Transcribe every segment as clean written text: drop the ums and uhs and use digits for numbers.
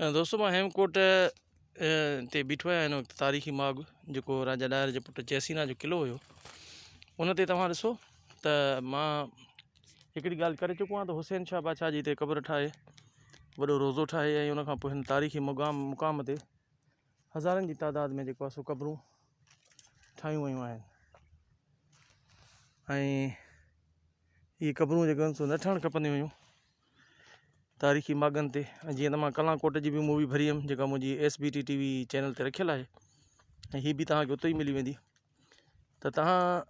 दोस्तों मां हेमकोट ते बीठो आहियां हिन वक़्तु तारीख़ी माॻ जेको राजा डायर जे पुटु जयसीना जो क़िलो हुयो उन ते तव्हां ॾिसो त मां हिकिड़ी ॻाल्हि करे चुको आहियां त हुसैन शाह बादशाह जी हिते क़बर ठाहे वॾो रोज़ो ठाहे ऐं उनखां पोइ हिन तारीख़ी मुक़ाम ते हज़ारनि जी तादाद में जेको आहे सो क़बरूं ठाहियूं वयूं आहिनि ऐं इहे क़बरूं जेके आहिनि सो न ठहणु खपंदियूं हुयूं तारीख़ी माॻनि ते। जीअं त मां कलाकोट जी बि मूवी भरी हुयमि जेका मुंहिंजी SBT TV चैनल ते रखियलु आहे ऐं हीअ बि तव्हांखे उते ई मिली वेंदी। त तव्हां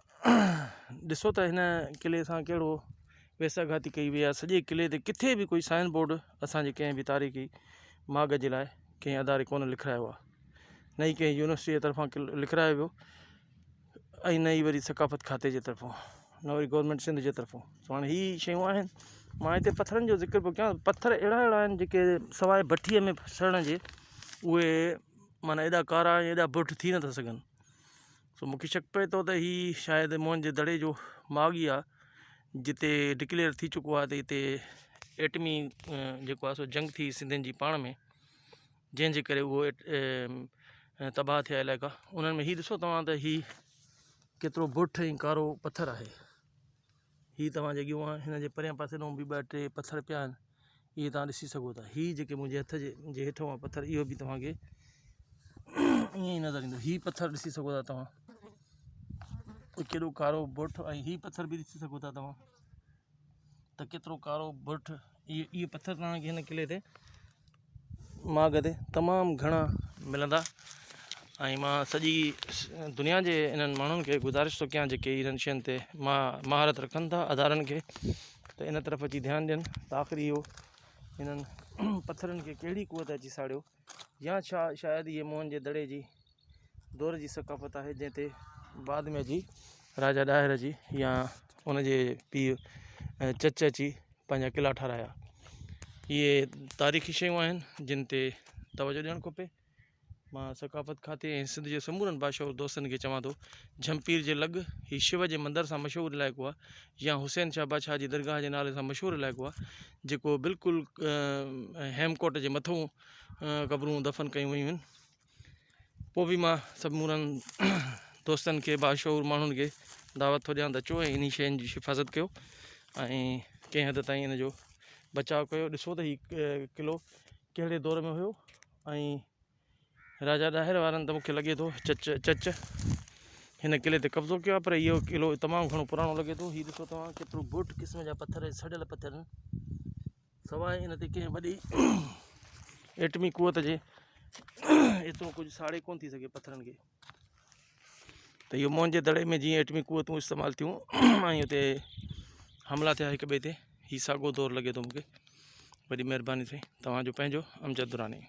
ॾिसो त हिन क़िले सां कहिड़ो वेसाघाती कई वई आहे। सॼे क़िले ते किथे बि कोई साइन बोर्ड असांजे कंहिं बि तारीख़ी माॻ जे लाइ कंहिं अदारे कोन लिखायो आहे, न ई कंहिं यूनिवर्सिटी जे तरफ़ां लिखायो वियो ऐं न ई वरी सकाफ़त खाते जे तरफ़ां, न वरी गवर्नमेंट सिंध जे तरफ़ां। सो हाणे हीअ शयूं आहिनि। मां हिते पथरनि जो ज़िक्र पियो कयां। पथर अहिड़ा आहिनि जेके सवाइ भट्टीअ में सड़ण जे उहे माना एॾा कारा ऐं एॾा बुठ थी नथा सघनि। सो मूंखे शक पए थो त हीअ शायदि मोहन जे दड़े जो माॻ ई आहे जिते डिक्लेयर थी चुको आहे त हिते एटमी जेको आहे सो जंग थी सिंधियुनि जी पाण में, जंहिंजे करे उहो तबाह थिया इलाइक़ा। उन्हनि में हीअ ॾिसो तव्हां त हीअ केतिरो बुठ ऐं कारो पथर आहे। हीअ तव्हां जेकी हिन जे परियां पासे ॾांहुं बि ॿ टे पथर पिया आहिनि, इहे तव्हां ॾिसी सघो था। हीअ जेके मुंहिंजे हथ जे हेठों आहे पथर, इहो बि तव्हांखे ईअं ई नज़र ईंदो। हीअ पथर ॾिसी सघो था तव्हां, केॾो कारो बुठ, ऐं हीअ पथर बि ॾिसी सघो था तव्हां त केतिरो कारो बुठ। इहे पथर तव्हांखे हिन क़िले ते माॻ ते तमामु घणा मिलंदा। ऐं मां सॼी दुनिया जे इन्हनि माण्हुनि खे गुज़ारिश थो कयां जेके इन्हनि शयुनि ते महारत रखनि था, अदारनि खे, त इन तरफ़ अची ध्यानु ॾियनि त आख़िरी इहो हिननि पथरनि खे कहिड़ी कुवत अची साड़ियो, या शायदि इहे मोहन जे दड़े जी दौर जी सकाफ़त आहे जंहिं ते बाद में अची राजा डायर जी या उनजे पीउ चच अची पंहिंजा क़िला ठाराया। इहे तारीख़ी शयूं आहिनि जिन ते तवजो ॾियणु खपे। मां सकाफ़त खाते ऐं सिंध जे समूरनि बादशाह दोस्तनि खे चवां थो, झमपीर जे लॻ हीउ शिव जे मंदर सां मशहूरु इलाइक़ो आहे, या हुसैन शाह बादशाह जी दरगाह जे नाले सां मशहूरु इलाइक़ो आहे, जेको बिल्कुलु हेमकोट जे मथां क़बरूं दफ़न कयूं वयूं आहिनि। पोइ बि मां समूरनि दोस्तनि खे, बाशऊर माण्हुनि खे दावत थो ॾियां त अचो ऐं इन शयुनि जी हिफ़ाज़त कयो ऐं कंहिं हद ताईं इन जो बचाव कयो। ॾिसो त हीउ क़िलो कहिड़े दौर में हुयो ऐं राजा डायर वारनि त मूंखे लॻे थो चच हिन क़िले ते कब्ज़ो कयो आहे, पर इहो क़िलो तमामु घणो पुराणो लॻे थो। हीउ ॾिसो तव्हां केतिरो बुठ क़िस्म जा पथर, सड़ियल पथर आहिनि। सवाइ इन ते कंहिं वॾी एटमी कुवत जे एतिरो कुझु साड़े कोन थी सघे पथरनि खे। त इहो मोहन जे दड़े में जीअं एटमी कुवतूं इस्तेमालु थियूं ऐं हुते हमला थिया हिक ॿिए ते, हीउ साॻियो दौरु लॻे थो मूंखे। वॾी महिरबानी साईं, तव्हांजो पंहिंजो अमजद दुरानी।